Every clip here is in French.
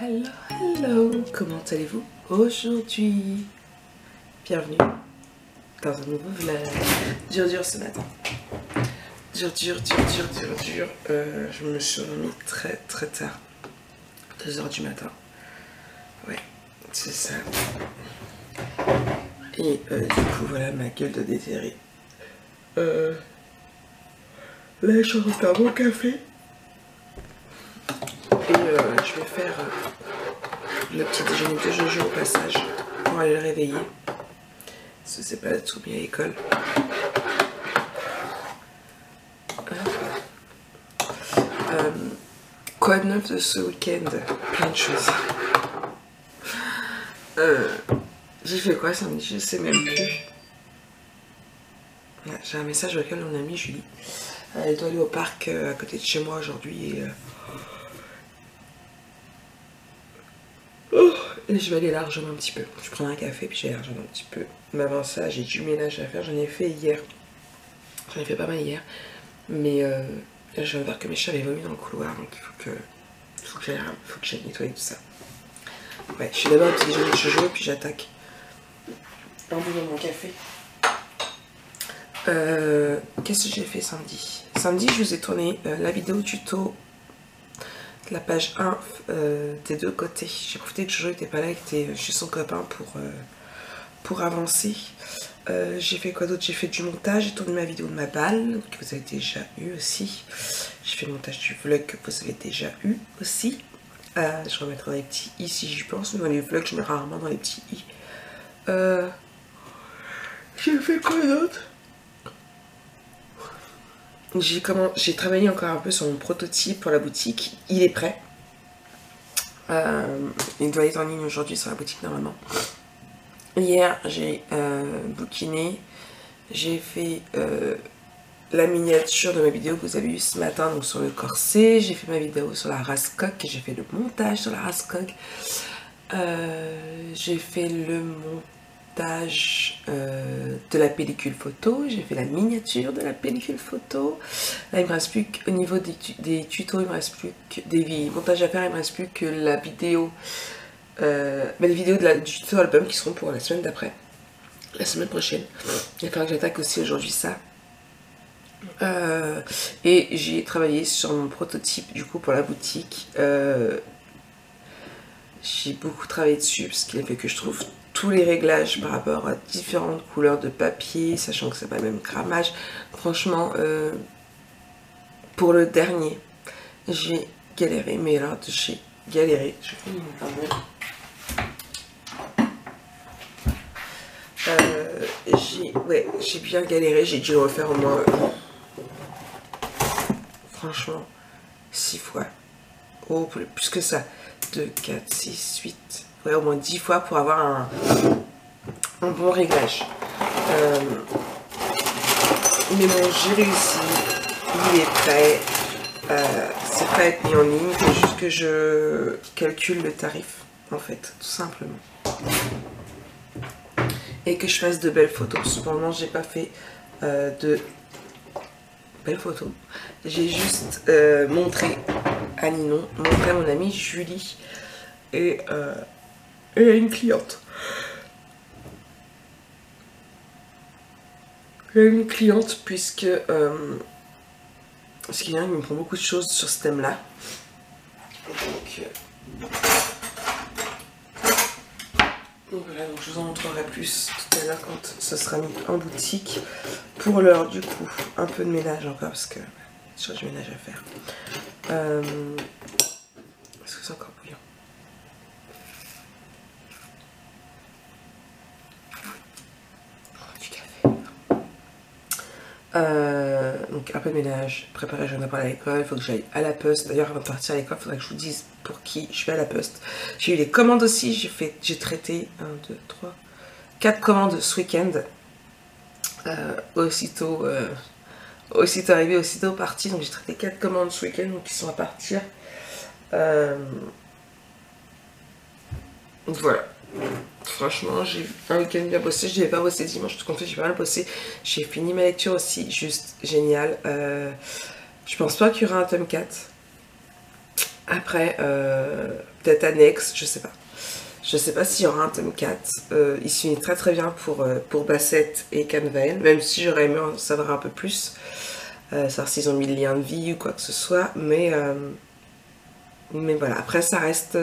Hello, hello, comment allez-vous aujourd'hui? Bienvenue dans un nouveau vlog. Dur ce matin. Dur. Je me suis remis très tard. 2 h du matin. Ouais, c'est ça. Et du coup, voilà ma gueule de déterré. Là, je suis en train de faire mon café. Et je vais faire le petit déjeuner de Jojo au passage pour aller le réveiller. Parce que c'est pas tout mis à l'école. Quoi de neuf de ce week-end? Plein de choses. J'ai fait quoi samedi? Je sais même plus. J'ai un message auquel on a mis Julie. Elle doit aller au parc à côté de chez moi aujourd'hui. Et je vais aller largement un petit peu. Je prends un café puis je vais largement un petit peu. Mais avant ça, j'ai du ménage à faire. J'en ai fait hier. J'en ai fait pas mal hier. Mais là, je viens de voir que mes chats avaient vomi dans le couloir. Donc il faut que j'aille nettoyer tout ça. Ouais, je suis d'abord au petit déjeuner de Jojo et puis j'attaque un bout de mon café. Qu'est-ce que j'ai fait samedi? Samedi, je vous ai tourné la vidéo tuto de la page 1 des deux côtés. J'ai profité que Jojo n'était pas là, qu'il était chez son copain pour avancer. J'ai fait quoi d'autre? J'ai fait du montage, j'ai tourné ma vidéo de ma balle, que vous avez déjà eu aussi. J'ai fait le montage du vlog que vous avez déjà eu aussi. Je remettrai dans les petits i si j'y pense, mais dans les vlogs, je mets rarement dans les petits i. J'ai fait quoi d'autre? J'ai travaillé encore un peu sur mon prototype pour la boutique. Il est prêt. Il doit être en ligne aujourd'hui sur la boutique normalement. Hier, j'ai bookiné. J'ai fait la miniature de ma vidéo que vous avez eue ce matin, donc sur le corset. J'ai fait ma vidéo sur la race-coque et j'ai fait le montage sur la race-coque. J'ai fait le montage de la pellicule photo. J'ai fait la miniature de la pellicule photo. Là, il me reste plus qu'au niveau des tutos, il me reste plus que des montages à faire. Il me reste plus que la vidéo. Les vidéos du tuto album qui seront pour la semaine d'après, la semaine prochaine. Il va falloir que j'attaque aussi aujourd'hui ça. Et j'ai travaillé sur mon prototype du coup pour la boutique. J'ai beaucoup travaillé dessus parce qu'il a fait que je trouve tous les réglages par rapport à différentes couleurs de papier, sachant que c'est pas le même grammage. Franchement, pour le dernier, j'ai galéré, mais alors j'ai galéré. Je fais mon tableau. J'ai bien galéré, j'ai dû le refaire au moins, franchement, 6 fois. Oh, plus que ça. 2, 4, 6, 8. Ouais, au moins 10 fois pour avoir un bon réglage. Mais bon, j'ai réussi. Il est prêt. C'est prêt à être mis en ligne. Il faut juste que je calcule le tarif, en fait, tout simplement. Et que je fasse de belles photos. Parce que pour le moment, j'ai pas fait de belles photos. J'ai juste montré à Ninon, montré à mon amie Julie et à une cliente. Une cliente puisque parce qu'il y a qui me prend beaucoup de choses sur ce thème là. Donc voilà, donc je vous en montrerai plus tout à l'heure quand ce sera mis en boutique. Pour l'heure du coup, un peu de ménage encore parce que j'ai du ménage à faire. Est-ce que c'est encore bouillant? Du café. Donc un peu de ménage, préparer je vais pas à l'école, il faut que j'aille à la poste. D'ailleurs avant de partir à l'école, il faudrait que je vous dise pour qui je vais à la poste. J'ai eu les commandes aussi, j'ai traité 1, 2, 3, 4 commandes ce week-end. Aussitôt arrivé, aussitôt parti, donc j'ai traité 4 commandes ce week-end, donc ils sont à partir. Voilà. Franchement, j'ai eu un week-end bien bossé. Je n'avais pas bossé dimanche, tout compte fait, j'ai pas mal bossé. J'ai fini ma lecture aussi, juste génial. Je pense pas qu'il y aura un tome 4. Après, peut-être annexe, je sais pas. Je sais pas s'il y aura un tome 4. Il se finit très très bien pour Bassett et Canvael, même si j'aurais aimé en savoir un peu plus. Savoir s'ils ont mis le lien de vie ou quoi que ce soit. Mais voilà, après ça reste...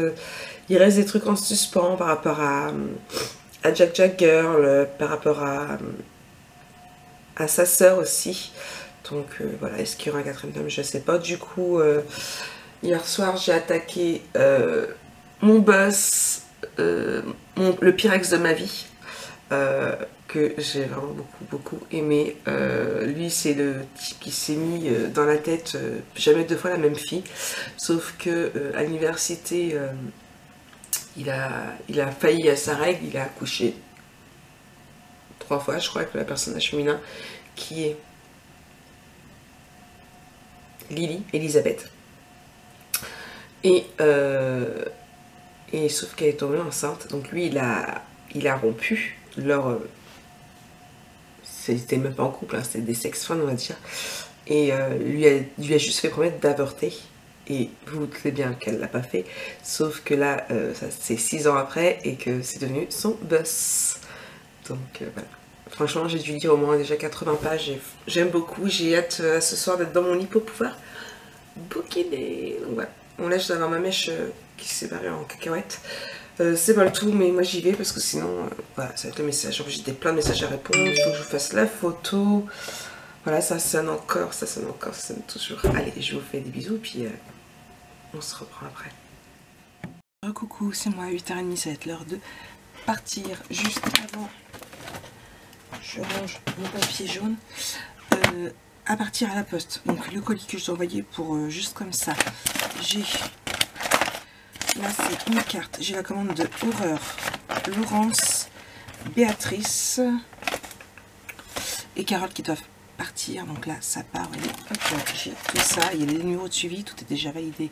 il reste des trucs en suspens par rapport à Jack Jack Girl, par rapport à sa sœur aussi. Donc voilà, est-ce qu'il y aura un quatrième tome? Je sais pas. Du coup, hier soir j'ai attaqué mon boss, le pire ex de ma vie, que j'ai vraiment beaucoup aimé. Lui c'est le type qui s'est mis dans la tête jamais deux fois la même fille, sauf que à l'université il a failli à sa règle, il a accouché 3 fois je crois avec le personnage féminin qui est Lily, Elisabeth. Et sauf qu'elle est tombée enceinte, donc lui il a rompu leur... c'était même pas en couple, hein, c'était des sex friends on va dire. Et lui a juste fait promettre d'avorter. Et vous vous doutez bien qu'elle l'a pas fait. Sauf que là, ça c'est 6 ans après et que c'est devenu son boss. Donc voilà. Franchement, j'ai dû lire au moins déjà 80 pages. J'aime beaucoup. J'ai hâte ce soir d'être dans mon lit pour pouvoir bouquiner. Donc voilà. Bon là, je dois avoir ma mèche qui s'est barrée en cacahuète. C'est pas le tout, mais moi j'y vais parce que sinon, voilà, ça va être le message. J'ai plein de messages à répondre. Il faut que je vous fasse la photo. Voilà, ça sonne encore, ça sonne toujours. Allez, je vous fais des bisous, puis on se reprend après. Coucou, c'est moi, 8h30, ça va être l'heure de partir. Juste avant, je range mon papier jaune. À partir à la poste. Donc le colis que je dois envoyer pour juste comme ça. J'ai... Là, c'est une carte. J'ai la commande de Horreur, Laurence, Béatrice et Carole qui doivent partir. Donc là, ça part. J'ai tout ça. Il y a les numéros de suivi. Tout est déjà validé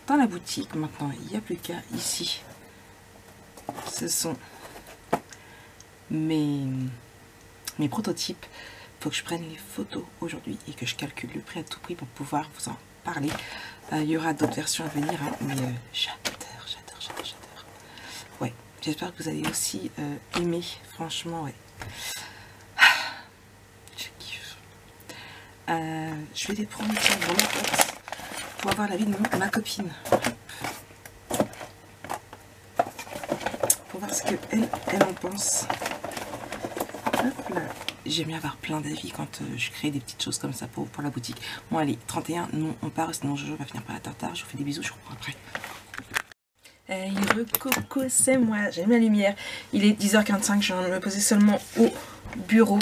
dans la boutique. Maintenant, il n'y a plus qu'à ici. Ce sont mes prototypes. Il faut que je prenne les photos aujourd'hui et que je calcule le prix à tout prix pour pouvoir vous en parler. Il y aura d'autres versions à venir, hein, mais j'adore. Ouais, j'espère que vous allez aussi aimer. Franchement, ouais. Je kiffe. Je vais les prendre dans ma boîte pour avoir l'avis de ma copine. Pour voir ce qu'elle en pense. Hop là. J'aime bien avoir plein d'avis quand je crée des petites choses comme ça pour la boutique. Bon allez, 31, non, on part, sinon Jojo va finir par la tartare. Je vous fais des bisous, je reprends après. Hey, recoco, c'est moi, j'ai mis la lumière. Il est 10h45, je viens de me poser seulement au bureau.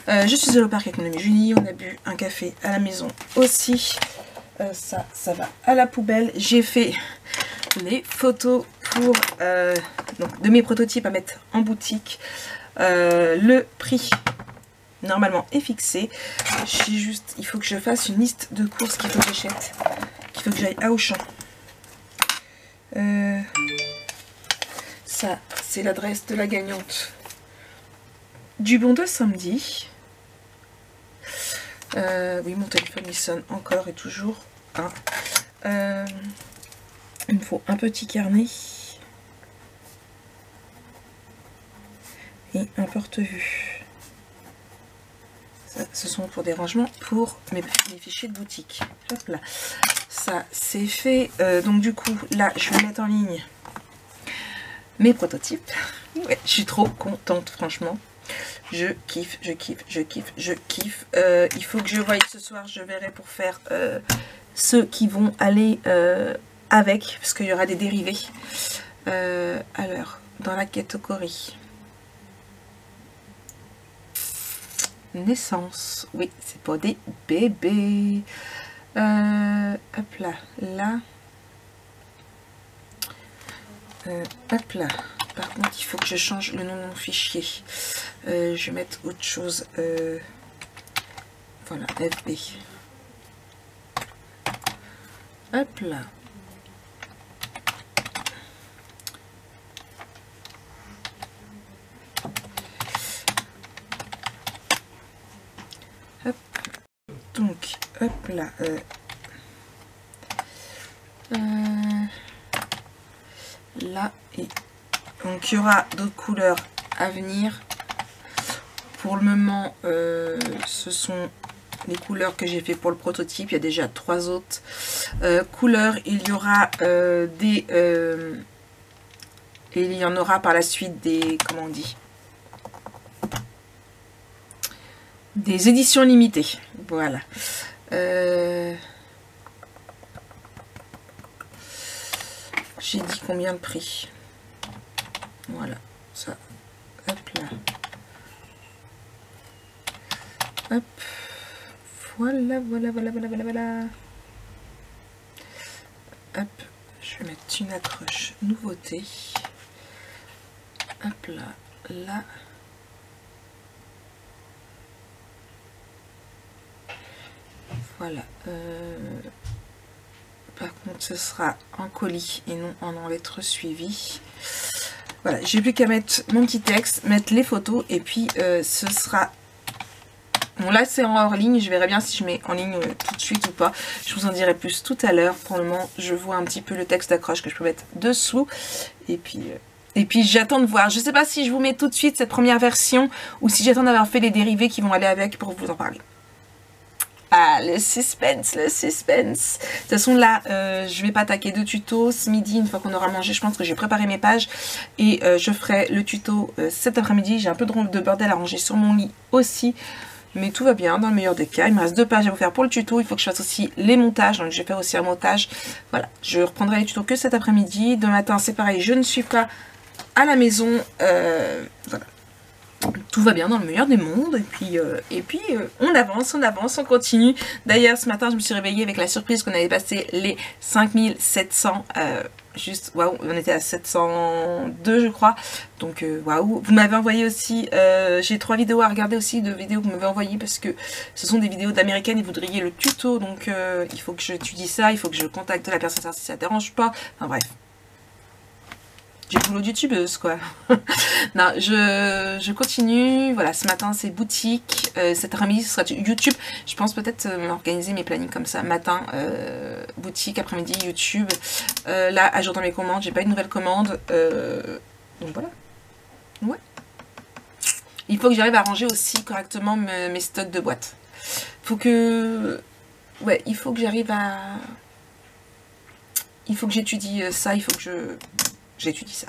Je suis allée au parc avec mon amie Julie, on a bu un café à la maison aussi. Ça va à la poubelle. J'ai fait les photos pour donc, de mes prototypes à mettre en boutique. Le prix normalement est fixé. Il faut que je fasse une liste de courses qu'il faut que j'achète, qu'il faut que j'aille à Auchan. Ça, c'est l'adresse de la gagnante du bon de samedi. Oui, mon téléphone il sonne encore et toujours. Hein. Il me faut un petit carnet et un porte-vue. Ce sont pour des rangements pour mes fichiers de boutique. Hop là. Ça c'est fait. Donc du coup, là, je vais mettre en ligne mes prototypes. Ouais, je suis trop contente, franchement. Je kiffe. Il faut que je voie ce soir, je verrai pour faire ceux qui vont aller avec, parce qu'il y aura des dérivés. Alors, dans la catégorie naissance, oui, c'est pour des bébés. Hop là, hop là. Par contre, il faut que je change le nom de mon fichier. Je vais mettre autre chose. Voilà, FB. Hop là. Hop. Donc, hop là. Là, et donc il y aura d'autres couleurs à venir. Pour le moment, ce sont les couleurs que j'ai fait pour le prototype. Il y a déjà 3 autres couleurs. Il y aura des... et il y en aura par la suite des... Comment on dit? Des éditions limitées. Voilà. J'ai dit combien le prix? Voilà. Ça. Hop là. Hop. Voilà, voilà, voilà, voilà, voilà, voilà. Hop. Je vais mettre une accroche nouveauté. Hop là. Là. Voilà. Par contre, ce sera en colis et non en lettres suivies. Voilà, j'ai plus qu'à mettre mon petit texte, mettre les photos et puis ce sera... Bon, là c'est en hors ligne, je verrai bien si je mets en ligne tout de suite ou pas. Je vous en dirai plus tout à l'heure. Pour le moment, je vois un petit peu le texte d'accroche que je peux mettre dessous. Et puis j'attends de voir. Je sais pas si je vous mets tout de suite cette première version ou si j'attends d'avoir fait les dérivés qui vont aller avec pour vous en parler. Ah, le suspense, le suspense. De toute façon, là, je vais pas attaquer de tuto. Ce midi, une fois qu'on aura mangé, je pense que j'ai préparé mes pages. Et je ferai le tuto cet après-midi. J'ai un peu de bordel à ranger sur mon lit aussi. Mais tout va bien, dans le meilleur des cas. Il me reste 2 pages à vous faire pour le tuto. Il faut que je fasse aussi les montages. Donc, je vais faire aussi un montage. Voilà, je reprendrai les tutos que cet après-midi. Demain matin, c'est pareil. Je ne suis pas à la maison. Voilà. Tout va bien dans le meilleur des mondes et puis on avance, on continue. D'ailleurs ce matin je me suis réveillée avec la surprise qu'on avait passé les 5700, juste waouh, on était à 702 je crois, donc waouh. Vous m'avez envoyé aussi, j'ai 3 vidéos à regarder aussi, de vidéos que vous m'avez envoyées parce que ce sont des vidéos d'américaines et vous voudriez le tuto, donc il faut que j'étudie ça, il faut que je contacte la personne si ça ne dérange pas, enfin bref. J'ai le boulot de youtubeuse quoi. Non, je continue. Voilà, ce matin c'est boutique. Cet après-midi ce sera YouTube. Je pense peut-être m'organiser mes plannings comme ça. Matin, boutique, après-midi, YouTube. Là, à jour dans mes commandes, j'ai pas eu de nouvelles commandes. Donc voilà. Ouais. Il faut que j'arrive à ranger aussi correctement mes stocks de boîtes. Faut que... Ouais, il faut que j'arrive à... Il faut que j'étudie ça, il faut que j'étudie ça.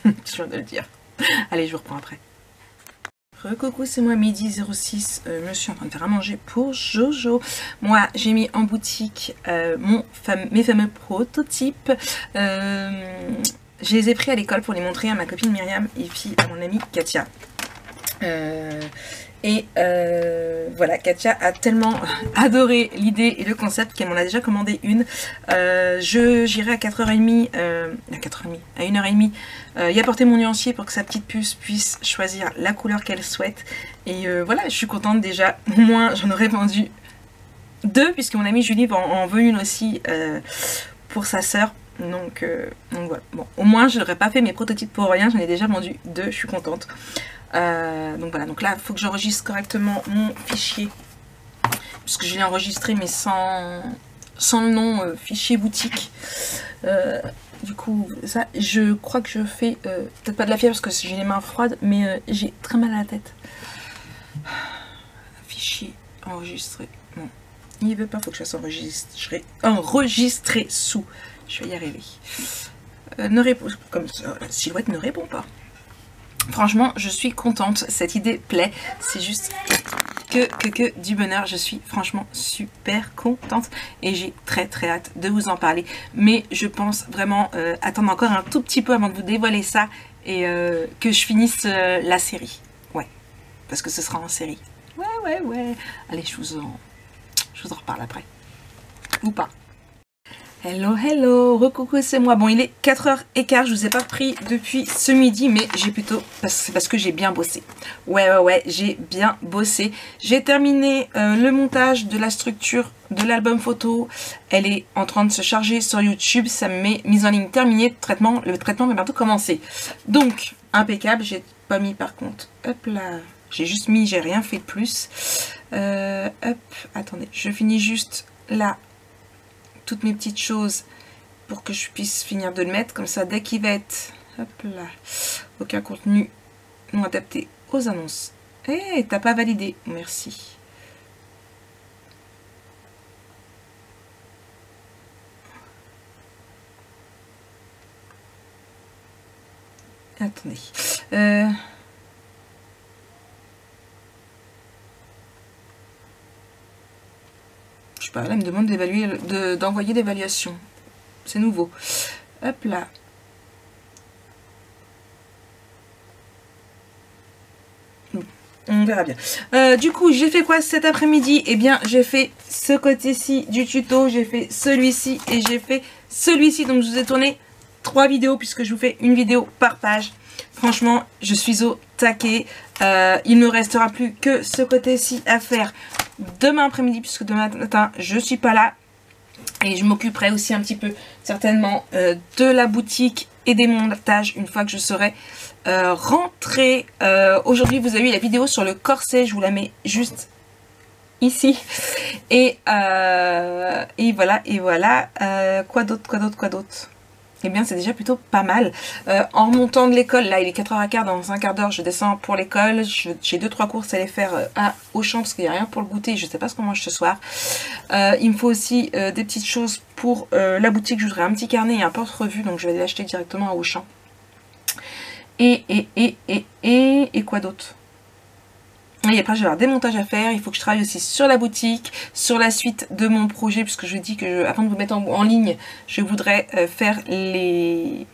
Je viens de le dire. Allez, je vous reprends après. Coucou, c'est moi, midi 06. Je suis en train de faire à manger pour Jojo. Moi, j'ai mis en boutique mes fameux prototypes. Je les ai pris à l'école pour les montrer à ma copine Myriam et puis à mon amie Katia. Voilà, Katia a tellement adoré l'idée et le concept qu'elle m'en a déjà commandé une. J'irai à 4h30, à 1h30 y apporter mon nuancier pour que sa petite puce puisse choisir la couleur qu'elle souhaite. Et voilà, je suis contente déjà. Au moins, j'en aurais vendu 2 puisque mon amie Julie en veut une aussi pour sa sœur. Donc voilà. Bon, au moins, je n'aurais pas fait mes prototypes pour rien. J'en ai déjà vendu 2. Je suis contente. Donc voilà, donc là il faut que j'enregistre correctement mon fichier puisque je l'ai enregistré mais sans le nom fichier boutique. Du coup ça, je crois que je fais peut-être pas de la fièvre parce que j'ai les mains froides, mais j'ai très mal à la tête. Fichier enregistré, non il veut pas, faut que je fasse enregistrer sous, je vais y arriver. Ne répond, comme ça, la silhouette ne répond pas. Franchement, je suis contente, cette idée plaît, c'est juste que du bonheur, je suis franchement super contente et j'ai très hâte de vous en parler. Mais je pense vraiment attendre encore un tout petit peu avant de vous dévoiler ça et que je finisse la série. Ouais, parce que ce sera en série. Ouais. Allez, je vous en reparle après. Ou pas. Hello, recoucou, c'est moi. Bon, il est 4h15, je vous ai pas pris depuis ce midi, mais j'ai plutôt... C'est parce que j'ai bien bossé. Ouais, j'ai bien bossé. J'ai terminé le montage de la structure de l'album photo. Elle est en train de se charger sur YouTube. Ça me met mise en ligne terminée. Le traitement va bientôt commencer. Donc, impeccable. J'ai pas mis par contre. Hop là. J'ai juste mis, j'ai rien fait de plus. Hop, attendez, je finis juste là. Toutes mes petites choses pour que je puisse finir de le mettre. Comme ça, dès qu'il va être... Hop là. Aucun contenu non adapté aux annonces. Eh, t'as pas validé. Merci. Attendez. Je sais pas, là, elle me demande d'envoyer l'évaluation. C'est nouveau. Hop là. On verra bien. Du coup, j'ai fait quoi cet après-midi? Eh bien, j'ai fait ce côté-ci du tuto, j'ai fait celui-ci et j'ai fait celui-ci. Donc, je vous ai tourné 3 vidéos puisque je vous fais une vidéo par page. Franchement, je suis au taquet. Il ne restera plus que ce côté-ci à faire demain après-midi puisque demain matin, je suis pas là. Et je m'occuperai aussi un petit peu, certainement, de la boutique et des montages une fois que je serai rentrée. Aujourd'hui, vous avez eu la vidéo sur le corset. Je vous la mets juste ici. Et voilà, et voilà. Quoi d'autre? Eh bien, c'est déjà plutôt pas mal. En remontant de l'école, là, il est 4h15, dans un quart d'heure, je descends pour l'école. J'ai 2-3 courses à aller faire à Auchan, parce qu'il n'y a rien pour le goûter. Je ne sais pas ce qu'on mange ce soir. Il me faut aussi des petites choses pour la boutique. Je voudrais un petit carnet et un porte-revue, donc je vais l'acheter directement à Auchan. Et quoi d'autre? Et après, je vais avoir des montages à faire. Il faut que je travaille aussi sur la boutique, sur la suite de mon projet, puisque je dis que avant de vous mettre en ligne, je voudrais faire le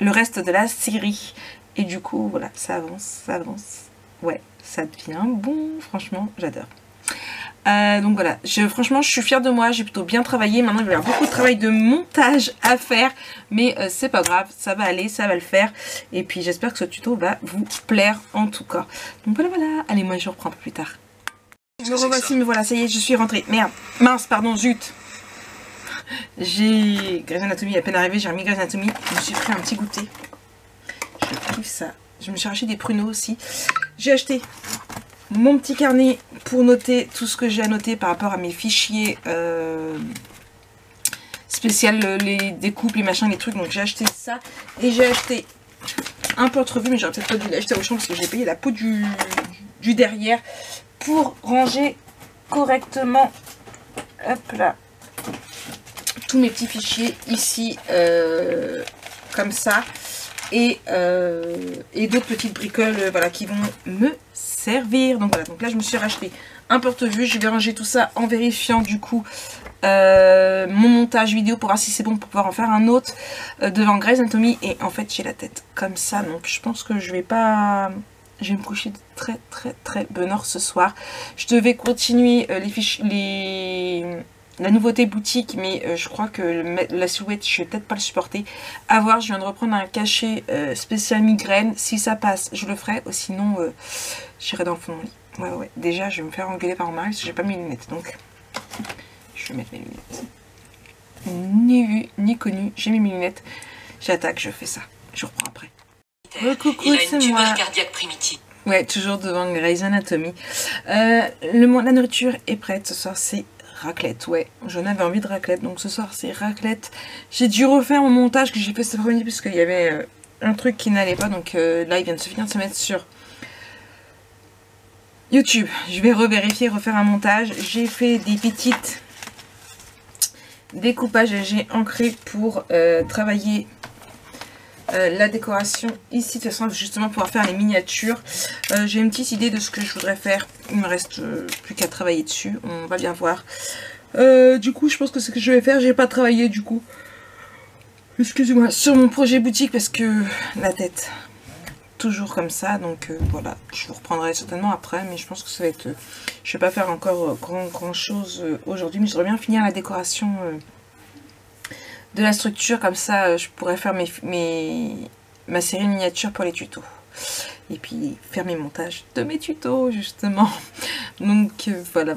reste de la série. Et du coup, voilà, ça avance, ça avance. Ouais, ça devient bon, franchement, j'adore. Donc voilà, franchement je suis fière de moi, j'ai plutôt bien travaillé. Maintenant il va y avoir beaucoup de travail de montage à faire, mais c'est pas grave, ça va aller, ça va le faire. Et puis j'espère que ce tuto va vous plaire en tout cas. Donc voilà, allez, moi je reprends un peu plus tard. Me revoici, mais voilà, ça y est, je suis rentrée. Merde, mince, pardon, zut. J'ai Grey's Anatomy à peine arrivé, j'ai remis Grey's Anatomy, je me suis pris un petit goûter. Je kiffe ça. Je me suis acheté des pruneaux aussi. J'ai acheté mon petit carnet pour noter tout ce que j'ai à noter par rapport à mes fichiers spécial, les découpes, les machins, les trucs. Donc j'ai acheté ça et j'ai acheté un porte-revue, mais j'aurais peut-être pas dû l'acheter au champ parce que j'ai payé la peau du derrière pour ranger correctement, hop là, tous mes petits fichiers ici comme ça. Et d'autres petites bricoles voilà, qui vont me servir. Donc voilà, donc là je me suis racheté un porte-vue. Je vais ranger tout ça en vérifiant du coup mon montage vidéo pour voir si c'est bon pour pouvoir en faire un autre devant Grey's Anatomy. Et en fait j'ai la tête comme ça, donc je pense que je vais pas... Je vais me coucher de très bonne heure ce soir. Je devais continuer la nouveauté boutique, mais je crois que la silhouette, je vais peut-être pas le supporter. À voir, je viens de reprendre un cachet spécial migraine. Si ça passe, je le ferai. Ou sinon, j'irai dans le fond de mon lit. Ouais. Déjà, je vais me faire engueuler par mon mari parce que j'ai pas mes lunettes. Donc, je vais mettre mes lunettes. Ni vu, ni connu. J'ai mis mes lunettes. J'attaque, je fais ça. Je reprends après. Coucou, c'est moi. Cardiaque primitive. Ouais, toujours devant Grey's Anatomy. La nourriture est prête. Ce soir, c'est raclette, ouais, j'en avais envie de raclette, donc ce soir c'est raclette. J'ai dû refaire mon montage que j'ai fait cet après-midi parce qu'il y avait un truc qui n'allait pas, donc là il vient de se finir de se mettre sur YouTube. Je vais revérifier, refaire un montage. J'ai fait des petites découpages et j'ai ancré pour travailler la décoration ici, de toute façon, justement pouvoir faire les miniatures. J'ai une petite idée de ce que je voudrais faire. Il me reste plus qu'à travailler dessus. On va bien voir. Du coup, je pense que ce que je vais faire, j'ai pas travaillé du coup. Excusez-moi, sur mon projet boutique parce que la tête toujours comme ça. Donc voilà, je vous reprendrai certainement après, mais je pense que ça va être. Je vais pas faire encore grand chose aujourd'hui, mais j'aimerais bien finir la décoration. De la structure, comme ça je pourrais faire ma série miniature pour les tutos et puis faire mes montages de mes tutos justement. Donc voilà.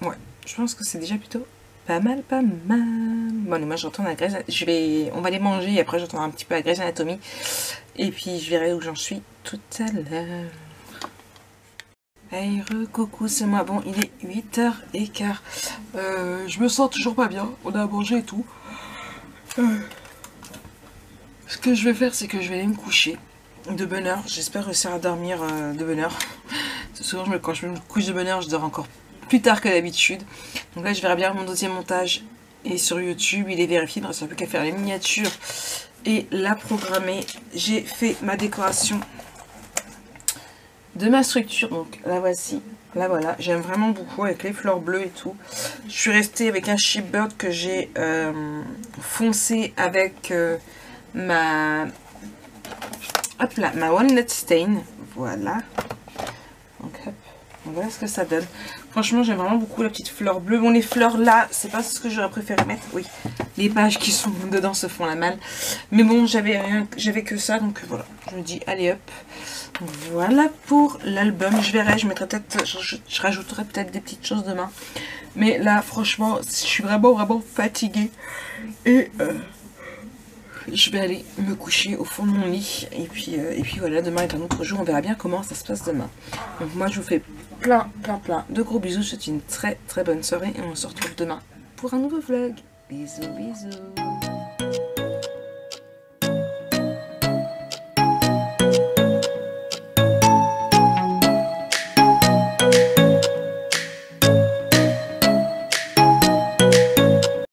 Ouais, je pense que c'est déjà plutôt pas mal. Bon, moi je retourne à Grey's, on va les manger et après je retourne un petit peu à Grey's Anatomy et puis je verrai où j'en suis tout à l'heure. Hey, coucou, c'est moi. Bon, il est 8h15. Je me sens toujours pas bien. On a mangé et tout. Ce que je vais faire, c'est que je vais aller me coucher de bonne heure. J'espère réussir à dormir de bonne heure. Souvent, quand je me couche de bonne heure, je dors encore plus tard que d'habitude. Donc là, je verrai bien mon deuxième montage. Et sur YouTube, il est vérifié. Il ne reste plus qu'à faire les miniatures et la programmer. J'ai fait ma décoration de ma structure. Donc la voici. Là voilà, j'aime vraiment beaucoup avec les fleurs bleues et tout. Je suis restée avec un chipboard que j'ai foncé avec ma Walnut Stain. Voilà. Donc, hop. Donc voilà ce que ça donne. Franchement, j'aime vraiment beaucoup la petite fleur bleue. Bon, les fleurs là, c'est pas ce que j'aurais préféré mettre. Oui, les pages qui sont dedans se font la malle. Mais bon, j'avais que ça, donc voilà. Je me dis, allez hop. Donc, voilà pour l'album. Je verrai, je mettrai peut-être, je rajouterai peut-être des petites choses demain. Mais là, franchement, je suis vraiment fatiguée. Et je vais aller me coucher au fond de mon lit. Et puis voilà, demain est un autre jour. On verra bien comment ça se passe demain. Donc moi, je vous fais plein de gros bisous. Je vous souhaite une très bonne soirée. Et on se retrouve demain pour un nouveau vlog. Bisous.